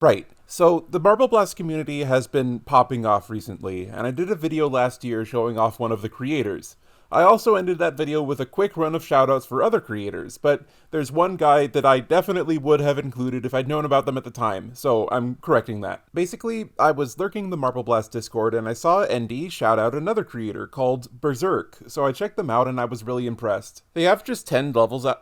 Right. So the Marble Blast community has been popping off recently, and I did a video last year showing off one of the creators. I also ended that video with a quick run of shoutouts for other creators, but there's one guy that I definitely would have included if I'd known about them at the time, so I'm correcting that. Basically, I was lurking the Marble Blast Discord and I saw ND shout out another creator called Berserk, so I checked them out and I was really impressed. They have just 10 levels out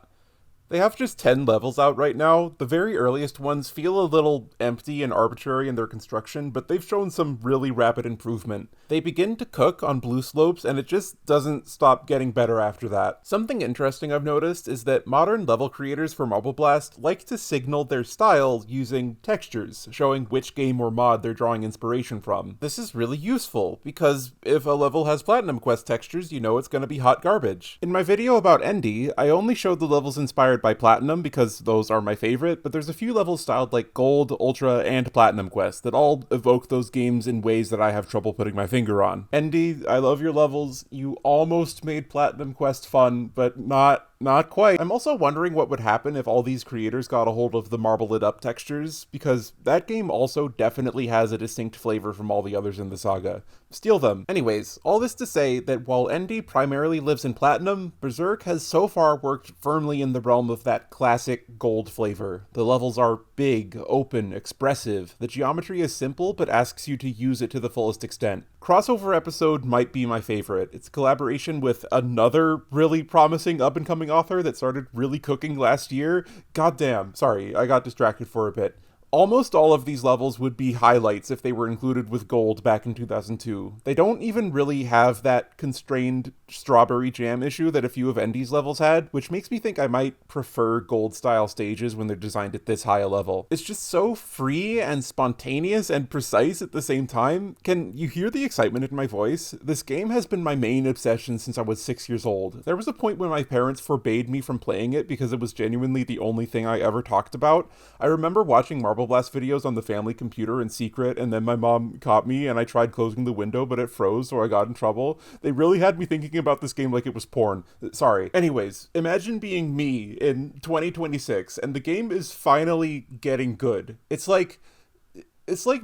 right now. The very earliest ones feel a little empty and arbitrary in their construction, but they've shown some really rapid improvement. They begin to cook on blue slopes, and it just doesn't stop getting better after that. Something interesting I've noticed is that modern level creators for Marble Blast like to signal their style using textures, showing which game or mod they're drawing inspiration from. This is really useful, because if a level has Platinum Quest textures, you know it's gonna be hot garbage. In my video about Endy, I only showed the levels inspired by Platinum because those are my favorite, but there's a few levels styled like Gold, Ultra, and Platinum Quest that all evoke those games in ways that I have trouble putting my finger on. Endy, I love your levels. You almost made Platinum Quest fun, but not quite. I'm also wondering what would happen if all these creators got a hold of the Marble It Up textures, because that game also definitely has a distinct flavor from all the others in the saga. Steal them. Anyways, all this to say that while Endy primarily lives in Platinum, Berserk has so far worked firmly in the realm of that classic gold flavor. The levels are big, open, expressive. The geometry is simple, but asks you to use it to the fullest extent. Crossover episode might be my favorite. It's a collaboration with another really promising up-and-coming author that started really cooking last year. Goddamn. Sorry, I got distracted for a bit. Almost all of these levels would be highlights if they were included with gold back in 2002. They don't even really have that constrained strawberry jam issue that a few of Endy's levels had, which makes me think I might prefer gold-style stages when they're designed at this high a level. It's just so free and spontaneous and precise at the same time. Can you hear the excitement in my voice? This game has been my main obsession since I was 6 years old. There was a point when my parents forbade me from playing it because it was genuinely the only thing I ever talked about. I remember watching Marble Blast videos on the family computer in secret, and then my mom caught me and I tried closing the window, but it froze, so I got in trouble. They really had me thinking about this game like it was porn. Sorry. Anyways, imagine being me in 2026 and the game is finally getting good. It's like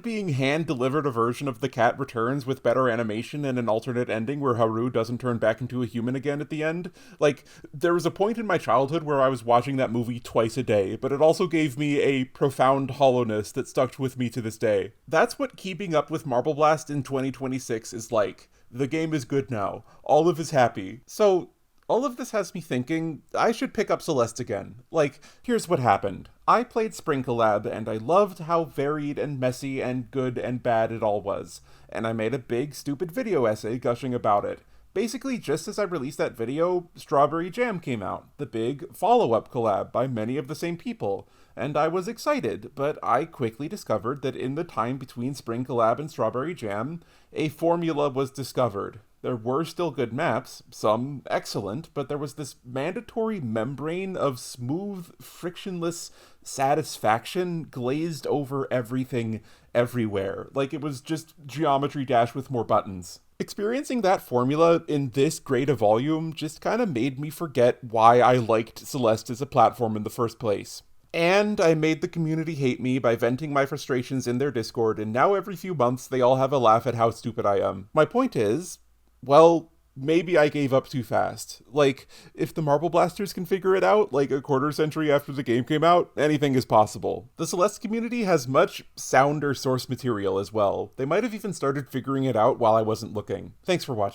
being hand-delivered a version of The Cat Returns with better animation and an alternate ending where Haru doesn't turn back into a human again at the end. Like, there was a point in my childhood where I was watching that movie twice a day, but it also gave me a profound hollowness that stuck with me to this day. That's what keeping up with Marble Blast in 2026 is like. The game is good now. Olive is happy. So, all of this has me thinking I should pick up Celeste again. Like, here's what happened. I played Spring Collab, and I loved how varied and messy and good and bad it all was, and I made a big, stupid video essay gushing about it. Basically, just as I released that video, Strawberry Jam came out, the big follow-up collab by many of the same people, and I was excited, but I quickly discovered that in the time between Spring Collab and Strawberry Jam, a formula was discovered. There were still good maps, some excellent, but there was this mandatory membrane of smooth, frictionless satisfaction glazed over everything, everywhere. Like it was just Geometry Dash with more buttons. Experiencing that formula in this great a volume just kind of made me forget why I liked Celeste as a platform in the first place. And I made the community hate me by venting my frustrations in their Discord, and now every few months they all have a laugh at how stupid I am. My point is, well, maybe I gave up too fast. Like, if the Marble Blasters can figure it out, like a quarter century after the game came out, anything is possible. The Celeste community has much sounder source material as well. They might have even started figuring it out while I wasn't looking. Thanks for watching.